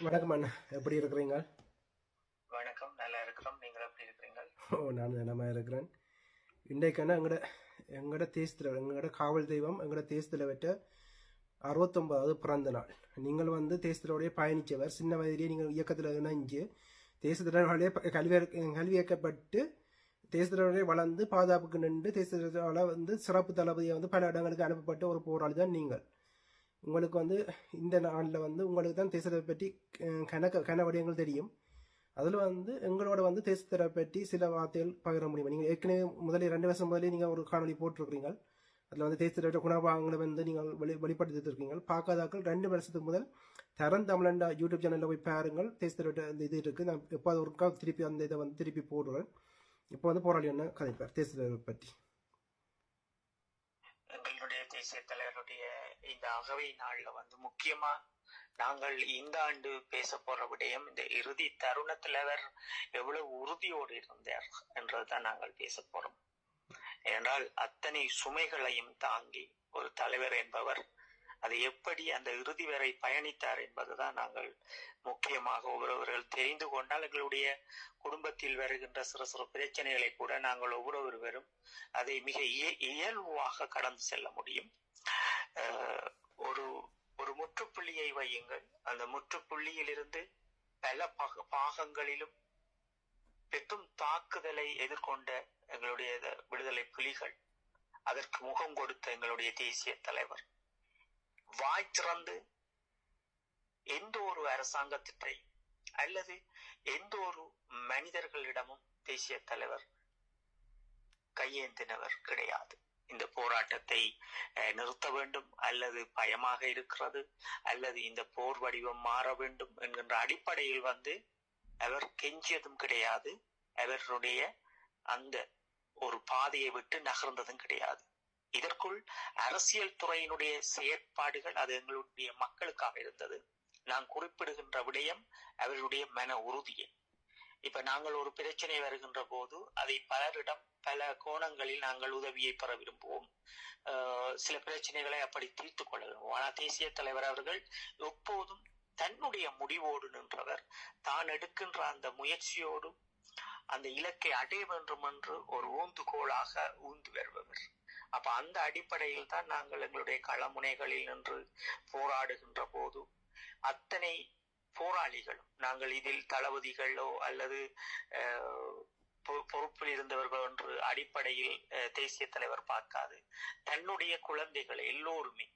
வணக்கம் அண்ணா, எப்படி இருக்கிறீங்க? வணக்கம், நல்லா இருக்கிறோம். நீங்கள் எப்படி இருக்கிறீங்க? நான் நலமா இருக்கிறேன். இன்றைக்கான எங்கட தேசத்தில் எங்களோட காவல் தெய்வம் எங்களோட தேசத்தில் வச்ச 69வது பிறந்த நாள். நீங்கள் தேசத்திலோடைய பயணிச்சவர். சின்ன வயதிலேயே நீங்கள் இயக்கத்தில் இணைஞ்சு தேசத்திலே கல்வி இயக்கப்பட்டு தேசத்திலோடைய வளர்ந்து பாதுகாப்புக்கு நின்று தேசத்தால் சிறப்பு தளபதியை பல இடங்களுக்கு அனுப்பப்பட்ட ஒரு போராளி தான் நீங்கள். உங்களுக்கு இந்த நாளில் உங்களுக்கு தான் தேசத்தை பற்றி கன விடயங்கள் தெரியும். அதில் எங்களோட தேசத்தை பற்றி சில வார்த்தைகள் பகிர முடியும். நீங்கள் ஏற்கனவே முதலே 2 வருஷம் முதலே நீங்கள் ஒரு காணொலி போட்டிருக்கிறீங்க. அதில் தேசத்தை குணபாகங்களை நீங்கள் வெளிப்படுத்திருக்கீங்க. பார்க்காதாக்கள் 2 வருஷத்துக்கு முதல் தரன் தமிழண்டா யூடியூப் சேனலில் போய் பாருங்கள். தேசத்தை இந்த இது இருக்குது. நான் எப்போது ஒருக்கா திருப்பி அந்த இதை திருப்பி போடுறேன். இப்போ போராளி என்ன கதைப்பார் தேசத்தை பற்றி. எங்களுடைய தேசிய தலைவருடைய இந்த அகவை நாள்ல முக்கியமா நாங்கள் இந்த ஆண்டு பேச போற விடயம் இந்த இறுதி தருணத்துல அவர் எவ்வளவு உறுதியோடு இருந்தார் என்றதுதான் நாங்கள் பேச போறோம். ஏனென்றால் அத்தனை சுமைகளையும் தாங்கி ஒரு தலைவர் என்பவர் அதை எப்படி அந்த இறுதி வரை பயணித்தார் என்பதுதான் நாங்கள் முக்கியமாக ஒவ்வொருவர்கள் தெரிந்து கொண்டால் எங்களுடைய குடும்பத்தில் வருகின்ற சிறு சிறு பிரச்சனைகளை கூட நாங்கள் ஒவ்வொருவரும் அதை மிக இயல்பாக கடந்து செல்ல முடியும். ஒரு ஒரு முற்றுப்புள்ளியை வையுங்கள். அந்த முற்றுப்புள்ளியிலிருந்து பல பாகங்களிலும் பெரும் தாக்குதலை எதிர்கொண்ட எங்களுடைய விடுதலை புலிகள், அதற்கு முகம் கொடுத்த எங்களுடைய தேசிய தலைவர் வாய் திறந்து எந்த ஒரு அரசாங்கத்திற்றை அல்லது எந்த ஒரு மனிதர்களிடமும் தேசிய தலைவர் கையேந்தினவர் கிடையாது. இந்த போராட்டத்தை நிறுத்த வேண்டும் அல்லது பயமாக இருக்கிறது அல்லது இந்த போர் வடிவம் மாற வேண்டும் என்கின்ற அடிப்படையில் அவர் கெஞ்சியதும் கிடையாது. அவருடைய அந்த ஒரு பாதையை விட்டு நகர்ந்ததும் கிடையாது. இதற்குள் அரசியல் துறையினுடைய செயற்பாடுகள் அது எங்களுடைய மக்களுக்காக இருந்தது. நான் குறிப்பிடுகின்ற விடயம் அவருடைய மன உறுதியை. இப்ப நாங்கள் ஒரு பிரச்சனை வருகின்ற போது அதை பலரிடம் பல கோணங்களில் நாங்கள் உதவியை பெற விரும்புவோம். சில பிரச்சனைகளை அப்படி தீர்த்து கொள்ள விரும்புவோம். ஆனால் தேசிய தலைவர் அவர்கள் எப்போதும் தன்னுடைய முடிவோடு நின்றவர். தான் எடுக்கின்ற அந்த முயற்சியோடு அந்த இலக்கை அடைய வேண்டும் என்று ஒரு ஊந்துகோலாக ஊந்து வருபவர். அப்ப அந்த அடிப்படையில் தான் நாங்கள் எங்களுடைய களமுனைகளில் நின்று போராடுகின்ற போது அத்தனை போராளிகளும், நாங்கள் இதில் தளபதிகளோ அல்லது பொறுப்பில் இருந்தவர்கள் என்று அடிப்படையில் தேசிய தலைவர் பார்க்காது. தன்னுடைய குழந்தைகளை எல்லோருமே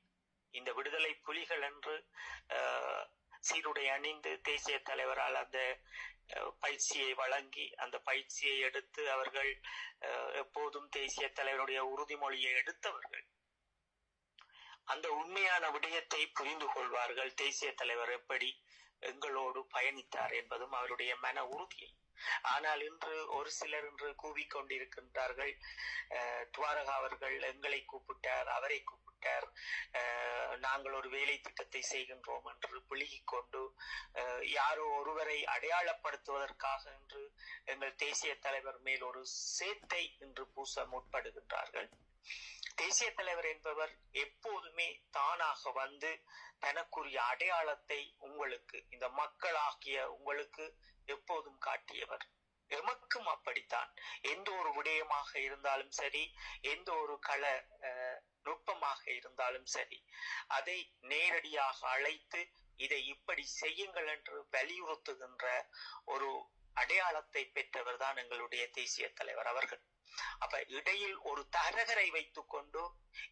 இந்த விடுதலை புலிகள் என்று சீருடை அணிந்து தேசிய தலைவரால் அந்த பயிற்சியை வழங்கி அந்த பயிற்சியை எடுத்து அவர்கள் எப்போதும் தேசிய தலைவருடைய உறுதிமொழியை எடுத்தவர்கள் அந்த உண்மையான விடயத்தை புரிந்து கொள்வார்கள். தேசிய தலைவர் எப்படி எங்களோடு பயணித்தார் என்பதும் அவருடைய மன உறுதியை. ஆனால் இன்று ஒரு சிலர் இன்று கூவிக்கொண்டிருக்கின்றார்கள், துவாரகா அவர்கள் எங்களை கூப்பிட்டார், அவரை கூப்பிட்டார், நாங்கள் ஒரு வேலை திட்டத்தை செய்கின்றோம் என்று புழுகிக் கொண்டு யாரோ ஒருவரை அடையாளப்படுத்துவதற்காக என்று எங்கள் தேசிய தலைவர் மேல் ஒரு சேத்தை இன்று பூச முற்படுகின்றார்கள். தேசிய தலைவர் என்பவர் எப்போதுமே தானாக தனக்குரிய அடையாளத்தை உங்களுக்கு, இந்த மக்களாகிய உங்களுக்கு எப்போதும் காட்டியவர். எமக்கும் அப்படித்தான். எந்த ஒரு விடயமாக இருந்தாலும் சரி, எந்த ஒரு கள நுட்பமாக இருந்தாலும் சரி, அதை நேரடியாக அழைத்து இதை இப்படி செய்யுங்கள் என்று வலியுறுத்துகின்ற ஒரு அடையாளத்தை பெற்றவர் தான் எங்களுடைய தேசிய தலைவர் அவர்கள். அப்ப இடையில் ஒரு தரகரை வைத்துக் கொண்டு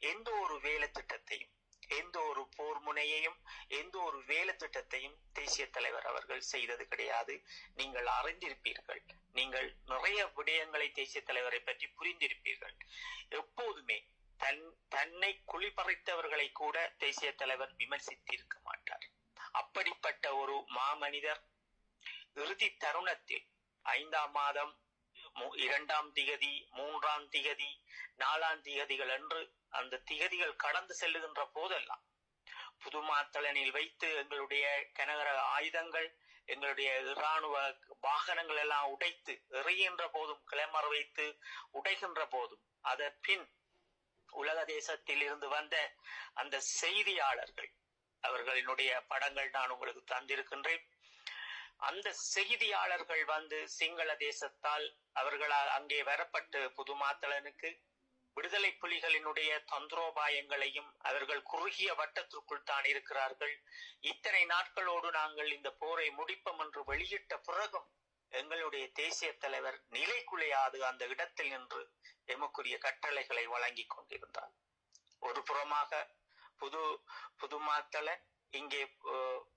எந்த ஒரு வேலை திட்டத்தையும், எந்த ஒரு போர் முனையையும், எந்த ஒரு வேலை திட்டத்தையும் தேசிய தலைவர் அவர்கள் செய்தது கிடையாது. நீங்கள் அறிந்திருப்பீர்கள். நீங்கள் நிறைய விடயங்களை தேசிய தலைவரை பற்றி புரிந்திருப்பீர்கள். எப்போதுமே தன்னை குளிபறித்தவர்களை கூட தேசிய தலைவர் விமர்சித்திருக்க மாட்டார். அப்படிப்பட்ட ஒரு மாமனிதர் இறுதி தருணத்தில் 5ஆம் மாதம் 2ஆம் திகதி, 3ஆம் திகதி, 4ஆம் திகதிகள் என்று அந்த திகதிகள் கடந்து செல்லுகின்ற போதெல்லாம் புதுமாத்தளனில் வைத்து எங்களுடைய கனகர ஆயுதங்கள், எங்களுடைய இராணுவ வாகனங்கள் எல்லாம் உடைத்து எறிகின்ற போதும், கிளமர வைத்து உடைகின்ற போதும், அதன் பின் உலக தேசத்தில் இருந்து வந்த அந்த செய்தியாளர்கள் அவர்களினுடைய படங்கள் நான் உங்களுக்கு தந்திருக்கின்றேன். அந்த செய்தியாளர்கள் வந்து சிங்கள தேசத்தால் அவர்களால் அங்கே வரப்பட்டு புதுமாத்தளனுக்கு விடுதலை புலிகளினுடைய தந்திரோபாயங்களையும் அவர்கள் குறுகிய வட்டத்திற்குள் தான் இருக்கிறார்கள், இத்தனை நாட்களோடு நாங்கள் இந்த போரை முடிப்போம் என்று வெளியிட்ட பிறகும் எங்களுடைய தேசிய தலைவர் நிலை குலையாது அந்த இடத்தில் நின்று எமக்குரிய கட்டளைகளை வழங்கி கொண்டிருந்தார். ஒரு புறமாக புதுமாத்தளன் இங்கே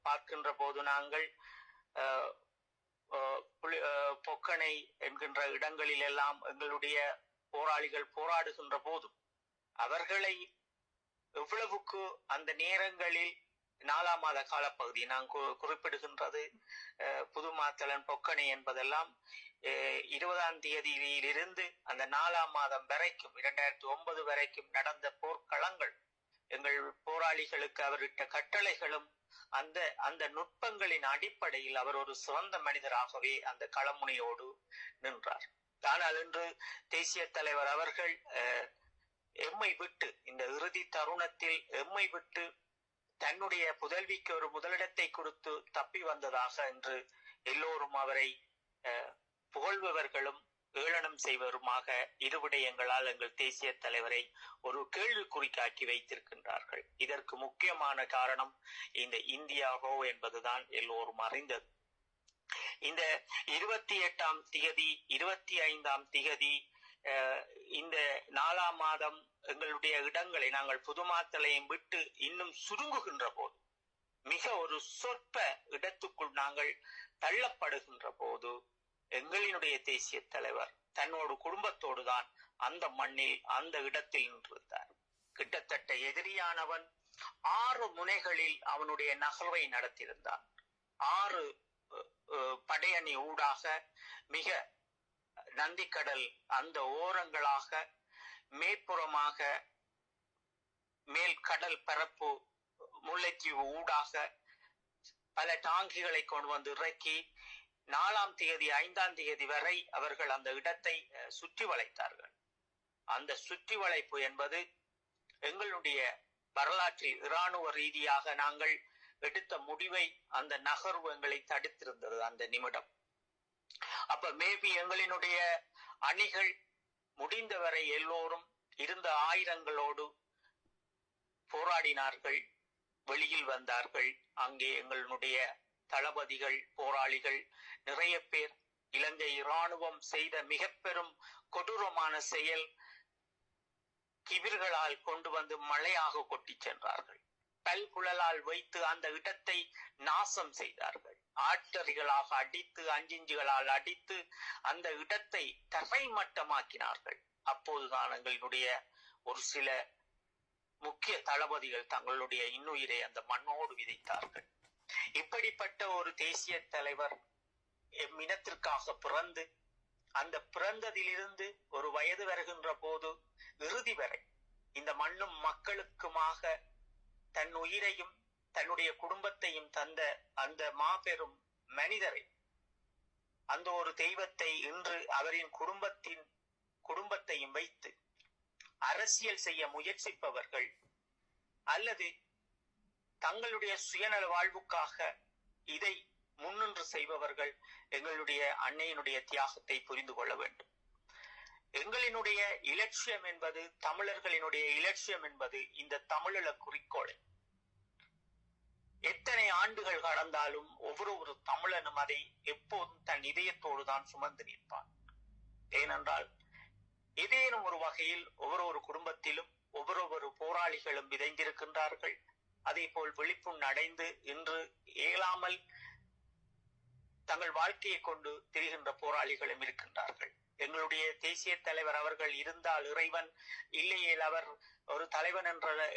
பார்க்கின்ற போது நாங்கள் பொக்கனை என்கின்ற இடங்களில் எல்லாம் எங்களுடைய போராளிகள் போராடுகின்ற போதும் அவர்களை எவ்வளவுக்கு அந்த நேரங்களில் 4 மாத காலப்பகுதி நான் குறிப்பிடுகின்றது புதுமாத்தளன் பொக்கனை என்பதெல்லாம் 20ஆம் தேதியிலிருந்து அந்த 4ஆம் மாதம் வரைக்கும் 2009 வரைக்கும் நடந்த போர்க்களங்கள் எங்கள் போராளிகளுக்கு அவரிட்ட கட்டளைகளும் அந்த நுட்பங்களின் அடிப்படையில் அவர் ஒரு சிறந்த மனிதராகவே அந்த களமுனையோடு நின்றார். ஆனால் இன்று தேசிய தலைவர் அவர்கள் எம்மை விட்டு இந்த இறுதி தருணத்தில் எம்மை விட்டு தன்னுடைய புதல்விக்கு ஒரு முதலிடத்தை கொடுத்து தப்பி வந்ததாக என்று எல்லோரும் அவரை புகழ்பவர்களும் ஏளனம் செய்வருமாக இருவிடயங்களால் எங்கள் தேசிய தலைவரை ஒரு கேள்விக்குறிக்காக்கி வைத்திருக்கின்றார்கள். இதற்கு முக்கியமான காரணம் இந்த இந்தியாவோ என்பதுதான் எல்லோரும் அறிந்தது. இந்த 28ஆம் தேதி 25ஆம் தேதி இந்த 4ஆம் மாதம் எங்களுடைய இடங்களை நாங்கள் புதுமாத்தளையும் விட்டு இன்னும் சுருங்குகின்ற போது, மிக ஒரு சொற்ப இடத்துக்குள் நாங்கள் தள்ளப்படுகின்ற போது எங்களினுடைய தேசிய தலைவர் தன்னோடு குடும்பத்தோடு தான் அந்த மண்ணில் அந்த இடத்தில் நின்றிருந்தார். கிட்டத்தட்ட எதிரியானவன் 6 முனைகளில் அவனுடைய நகர்வை நடத்தியிருந்தான். 6 படையணி ஊடாக மிக நந்திக்கடல் அந்த ஓரங்களாக மேற்புறமாக மேல் கடல் பரப்பு முல்லைத்தீவு ஊடாக பல டாங்கிகளை கொண்டு வந்து இறக்கி 4ஆம் தேதி 5ஆம் தேதி வரை அவர்கள் அந்த இடத்தை சுற்றி வளைத்தார்கள். அந்த சுற்றி வளைப்பு என்பது எங்களுடைய வரலாற்றில் இராணுவ ரீதியாக நாங்கள் எடுத்த முடிவை அந்த நகர்வு எங்களை தடுத்திருந்தது அந்த நிமிடம். அப்ப மேபி எங்களினுடைய அணிகள் முடிந்தவரை எல்லோரும் இருந்த ஆயுதங்களோடு போராடினார்கள், வெளியில் வந்தார்கள். அங்கே எங்களுடைய தளபதிகள் போராளிகள் நிறைய பேர் இலங்கை இராணுவம் செய்த மிக பெரும் கொடூரமான செயல் கிபிர்களால் கொண்டு வந்து மழையாக கொட்டி சென்றார்கள். பல்குழலால் வைத்து அந்த இடத்தை நாசம் செய்தார்கள். ஆட்டரிகளாக அடித்து அஞ்சிஞ்சுகளால் அடித்து அந்த இடத்தை தரைமட்டமாக்கினார்கள். அப்போதுதான் எங்களுடைய ஒரு சில முக்கிய தளபதிகள் தங்களுடைய இன்னுயிரை அந்த மண்ணோடு விதைத்தார்கள். இப்படிப்பட்ட ஒரு தேசிய தலைவர் இனத்திற்காக பிறந்து அந்த பிறந்ததிலிருந்து ஒரு வயது வருகின்ற போது இறுதி வரை இந்த மண்ணும் மக்களுக்குமாக தன் உயிரையும் தன்னுடைய குடும்பத்தையும் தந்த அந்த மாபெரும் மனிதரை, அந்த ஒரு தெய்வத்தை இன்று அவரின் குடும்பத்தையும் வைத்து அரசியல் செய்ய முயற்சிப்பவர்கள் அல்லது தங்களுடைய சுயநல வாழ்வுக்காக இதை முன்னின்று செய்பவர்கள் எங்களுடைய அன்னையினுடைய தியாகத்தை புரிந்து கொள்ள வேண்டும். எங்களினுடைய இலட்சியம் என்பது, தமிழர்களினுடைய இலட்சியம் என்பது இந்த தமிழீழ குறிக்கோளை எத்தனை ஆண்டுகள் கடந்தாலும் ஒவ்வொரு தமிழனும் அதை எப்போதும் தன் இதயத்தோடு தான் சுமந்து நிற்பான். ஏனென்றால் ஏதேனும் ஒரு வகையில் ஒவ்வொரு குடும்பத்திலும் ஒவ்வொரு போராளிகளும் விதைந்திருக்கின்றார்கள். அதே போல் விழிப்புண் அடைந்து இன்று இயலாமல் தங்கள் வாழ்க்கையை கொண்டு திரிகின்ற போராளிகளும் இருக்கின்றார்கள். எங்களுடைய தேசிய தலைவர் அவர்கள் இருந்தால் இறைவன், இல்லையேல் அவர் ஒரு தலைவன்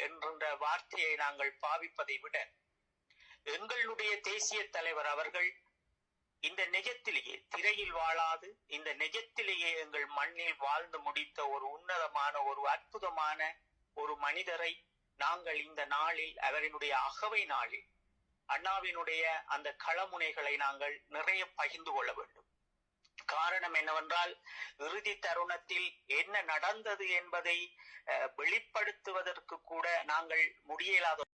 என்ற வார்த்தையை நாங்கள் பாவிப்பதை விட எங்களுடைய தேசிய தலைவர் அவர்கள் இந்த நிஜத்திலேயே திரையில் வாழாது இந்த நிஜத்திலேயே எங்கள் மண்ணில் வாழ்ந்து முடித்த ஒரு உன்னதமான ஒரு அற்புதமான ஒரு மனிதரை நாங்கள் இந்த நாளில் அவரினுடைய அகவை நாளில் அண்ணாவினுடைய அந்த களமுனைகளை நாங்கள் நிறைய பகிர்ந்து கொள்ள வேண்டும். காரணம் என்னவென்றால் இறுதி தருணத்தில் என்ன நடந்தது என்பதை வெளிப்படுத்துவதற்கு கூட நாங்கள் முடியலாத